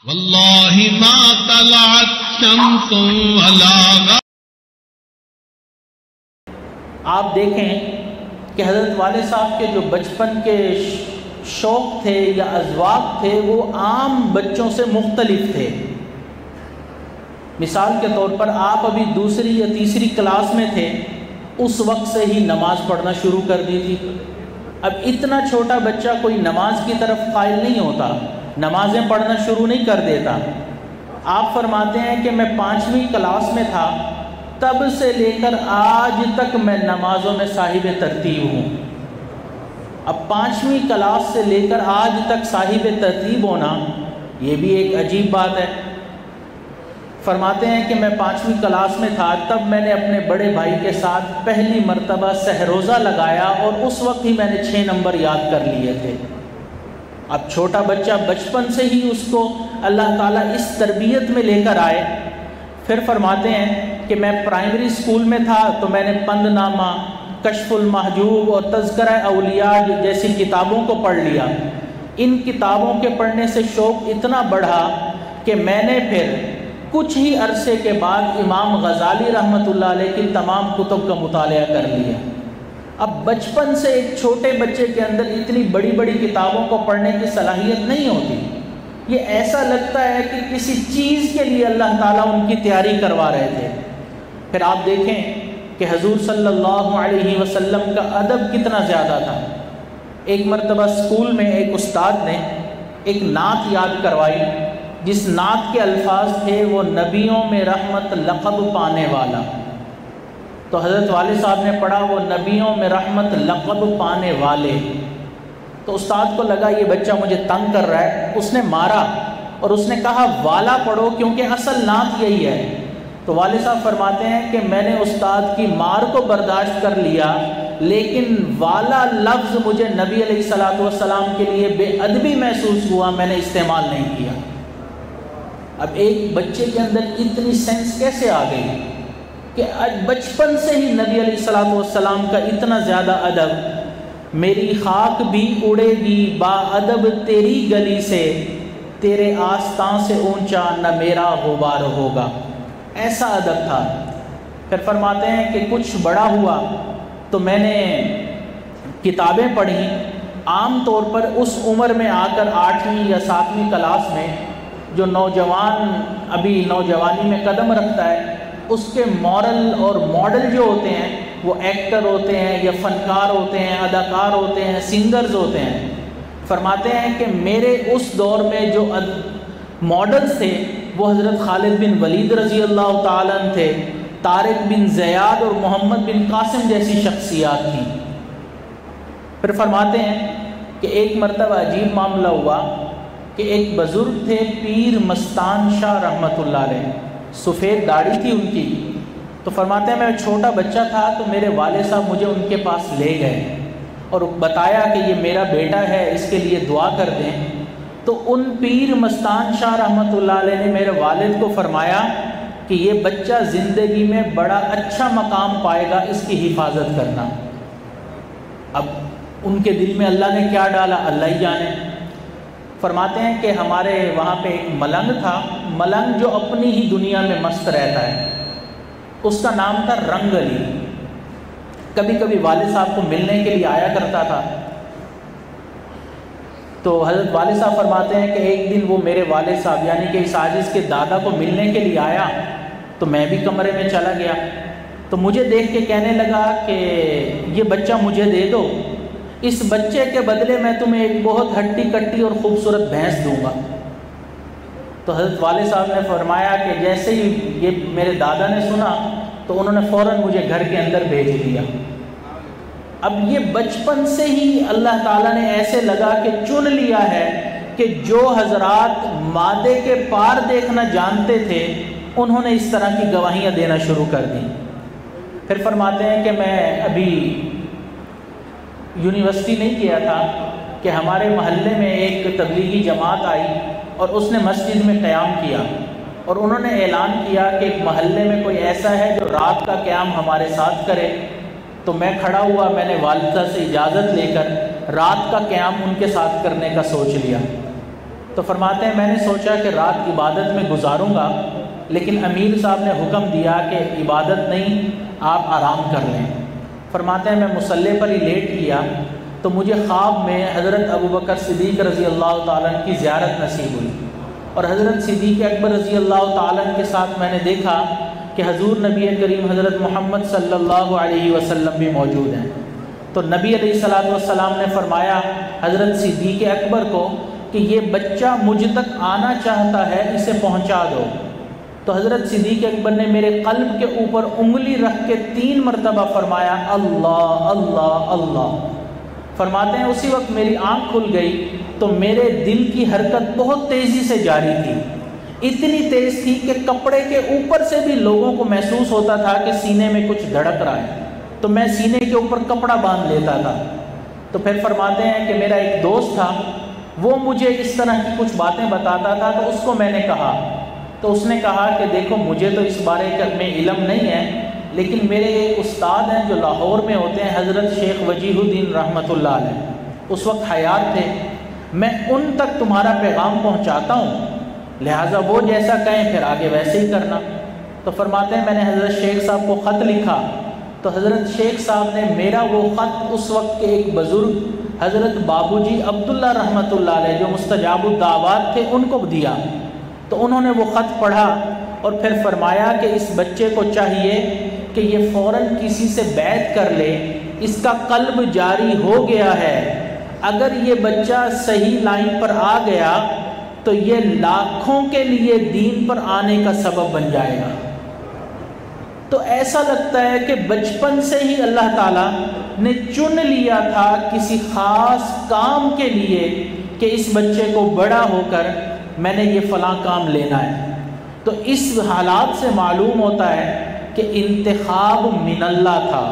واللہ ما طلعت شمس ولا. آپ دیکھیں کہ حضرت والد صاحب کے جو بچپن کے شوق تھے یا اذواق تھے وہ عام بچوں سے مختلف تھے. مثال کے طور پر آپ ابھی دوسری یا تیسری کلاس میں تھے، اس وقت سے ہی نماز پڑھنا شروع کر دی تھی. اب اتنا چھوٹا بچہ کوئی نماز کی طرف قائل نہیں ہوتا، نمازیں پڑھنا شروع نہیں کر دیتا. آپ فرماتے ہیں کہ میں 5ویں کلاس میں تھا، تب سے لے کر آج تک میں نمازوں میں صاحب ترتیب ہوں. اب 5ویں کلاس سے لے کر آج تک صاحب ترتیب ہونا یہ بھی ایک عجیب بات ہے. فرماتے ہیں کہ میں 5ویں کلاس میں تھا، تب میں نے اپنے بڑے بھائی کے ساتھ پہلی مرتبہ سحروزہ لگایا اور اس وقت ہی میں نے 6 نمبر یاد کر لیے تھے. اب چھوٹا بچہ بچپن سے ہی اس کو اللہ تعالیٰ اس تربیت میں لے کر آئے. پھر فرماتے ہیں کہ میں پرائمری اسکول میں تھا تو میں نے پند نامہ، کشف المحجوب اور تذکرہ اولیاء جیسی کتابوں کو پڑھ لیا. ان کتابوں کے پڑھنے سے شوق اتنا بڑھا کہ میں نے پھر کچھ ہی عرصے کے بعد امام غزالی رحمۃ اللہ علیہ کی تمام کتب کا مطالعہ کر لیا. اب بچپن سے ایک چھوٹے بچے کے اندر اتنی بڑی بڑی کتابوں کو پڑھنے کی صلاحیت نہیں ہوتی. یہ ایسا لگتا ہے کہ کسی چیز کے لیے اللہ تعالیٰ ان کی تیاری کروا رہے تھے. پھر آپ دیکھیں کہ حضور صلی اللہ علیہ وسلم کا ادب کتنا زیادہ تھا. ایک مرتبہ اسکول میں ایک استاد نے ایک نعت یاد کروائی جس نعت کے الفاظ تھے وہ نبیوں میں رحمت لقب پانے والا. تو حضرت والد صاحب نے پڑھا وہ نبیوں میں رحمت لقب پانے والے. تو استاد کو لگا یہ بچہ مجھے تنگ کر رہا ہے، اس نے مارا اور اس نے کہا والا پڑھو کیونکہ اصل نعت یہی ہے. تو والد صاحب فرماتے ہیں کہ میں نے استاد کی مار کو برداشت کر لیا، لیکن والا لفظ مجھے نبی علیہ الصلوۃ والسلام کے لیے بے ادبی محسوس ہوا، میں نے استعمال نہیں کیا. اب ایک بچے کے اندر اتنی سینس کیسے آ گئی کہ بچپن سے ہی نبی علیہ الصلوۃ والسلام کا اتنا زیادہ ادب. میری خاک بھی اڑے گی با ادب تیری گلی سے، تیرے آستان سے اونچا نہ میرا غبار ہوگا. ایسا ادب تھا. پھر فرماتے ہیں کہ کچھ بڑا ہوا تو میں نے کتابیں پڑھی. عام طور پر اس عمر میں آ کر 8ویں یا 7ویں کلاس میں جو نوجوان ابھی نوجوانی میں قدم رکھتا ہے اس کے مورل اور ماڈل جو ہوتے ہیں وہ ایکٹر ہوتے ہیں یا فنکار ہوتے ہیں، اداکار ہوتے ہیں، سنگرز ہوتے ہیں. فرماتے ہیں کہ میرے اس دور میں جو ماڈلز تھے وہ حضرت خالد بن ولید رضی اللہ تعالیٰ عنہ تھے، طارق بن زیاد اور محمد بن قاسم جیسی شخصیات تھیں. پھر فرماتے ہیں کہ ایک مرتبہ عجیب معاملہ ہوا کہ ایک بزرگ تھے پیر مستان شاہ رحمۃ اللہ علیہ، سفید داڑھی تھی ان کی. تو فرماتے ہیں میں چھوٹا بچہ تھا تو میرے والد صاحب مجھے ان کے پاس لے گئے اور بتایا کہ یہ میرا بیٹا ہے، اس کے لیے دعا کر دیں. تو ان پیر مستان شاہ رحمۃ اللہ علیہ نے میرے والد کو فرمایا کہ یہ بچہ زندگی میں بڑا اچھا مقام پائے گا، اس کی حفاظت کرنا. اب ان کے دل میں اللہ نے کیا ڈالا اللہ ہی جانے. فرماتے ہیں کہ ہمارے وہاں پہ ایک ملنگ تھا، ملنگ جو اپنی ہی دنیا میں مست رہتا ہے، اس کا نام تھا رنگ علی. کبھی کبھی والد صاحب کو ملنے کے لیے آیا کرتا تھا. تو حضرت والد صاحب فرماتے ہیں کہ ایک دن وہ میرے والد صاحب یعنی کہ اس عاجز کے دادا کو ملنے کے لیے آیا تو میں بھی کمرے میں چلا گیا. تو مجھے دیکھ کے کہنے لگا کہ یہ بچہ مجھے دے دو، اس بچے کے بدلے میں تمہیں ایک بہت ہٹی کٹی اور خوبصورت بھینس دوں گا. تو حضرت والد صاحب نے فرمایا کہ جیسے ہی یہ میرے دادا نے سنا تو انہوں نے فوراً مجھے گھر کے اندر بھیج دیا. اب یہ بچپن سے ہی اللہ تعالیٰ نے ایسے لگا کہ چن لیا ہے کہ جو حضرات مادے کے پار دیکھنا جانتے تھے انہوں نے اس طرح کی گواہیاں دینا شروع کر دیں. پھر فرماتے ہیں کہ میں ابھی یونیورسٹی نہیں کیا تھا کہ ہمارے محلے میں ایک تبلیغی جماعت آئی اور اس نے مسجد میں قیام کیا اور انہوں نے اعلان کیا کہ ایک محلے میں کوئی ایسا ہے جو رات کا قیام ہمارے ساتھ کرے. تو میں کھڑا ہوا، میں نے والدہ سے اجازت لے کر رات کا قیام ان کے ساتھ کرنے کا سوچ لیا. تو فرماتے ہیں میں نے سوچا کہ رات عبادت میں گزاروں گا، لیکن امیر صاحب نے حکم دیا کہ عبادت نہیں، آپ آرام کر لیں۔ فرماتے ہیں میں مصلی پر ہی لیٹ کیا تو مجھے خواب میں حضرت ابوبکر صدیق رضی اللہ تعالیٰ عنہ کی زیارت نصیب ہوئی، اور حضرت صدیق اکبر رضی اللہ تعالیٰ عنہ کے ساتھ میں نے دیکھا کہ حضور نبی کریم حضرت محمد صلی اللہ علیہ وسلم بھی موجود ہیں۔ تو نبی علیہ الصلوۃ والسلام نے فرمایا حضرت صدیق اکبر کو کہ یہ بچہ مجھ تک آنا چاہتا ہے، اسے پہنچا دو۔ تو حضرت صدیق اکبر نے میرے قلب کے اوپر انگلی رکھ کے 3 مرتبہ فرمایا اللہ اللہ اللہ۔ فرماتے ہیں اسی وقت میری آنکھ کھل گئی تو میرے دل کی حرکت بہت تیزی سے جاری تھی، اتنی تیز تھی کہ کپڑے کے اوپر سے بھی لوگوں کو محسوس ہوتا تھا کہ سینے میں کچھ دھڑک رہا ہے، تو میں سینے کے اوپر کپڑا باندھ لیتا تھا۔ تو پھر فرماتے ہیں کہ میرا ایک دوست تھا، وہ مجھے اس طرح کی کچھ باتیں بتاتا تھا، تو اس کو میں نے کہا، تو اس نے کہا کہ دیکھو مجھے تو اس بارے میں علم نہیں ہے، لیکن میرے ایک استاد ہیں جو لاہور میں ہوتے ہیں، حضرت شیخ وجیہ الدین رحمۃ اللہ علیہ، اس وقت حیات تھے، میں ان تک تمہارا پیغام پہنچاتا ہوں، لہٰذا وہ جیسا کہیں پھر آگے ویسے ہی کرنا۔ تو فرماتے ہیں میں نے حضرت شیخ صاحب کو خط لکھا، تو حضرت شیخ صاحب نے میرا وہ خط اس وقت کے ایک بزرگ حضرت بابو جی عبداللہ رحمۃ اللہ علیہ جو مستجاب الدعوات تھے ان کو دیا۔ تو انہوں نے وہ خط پڑھا اور پھر فرمایا کہ اس بچے کو چاہیے کہ یہ فوراً کسی سے بیعت کر لے، اس کا قلب جاری ہو گیا ہے، اگر یہ بچہ صحیح لائن پر آ گیا تو یہ لاکھوں کے لیے دین پر آنے کا سبب بن جائے گا۔ تو ایسا لگتا ہے کہ بچپن سے ہی اللہ تعالیٰ نے چن لیا تھا کسی خاص کام کے لیے کہ اس بچے کو بڑا ہو کر میں نے یہ فلاں کام لینا ہے۔ تو اس حالات سے معلوم ہوتا ہے کہ انتخاب من اللہ تھا۔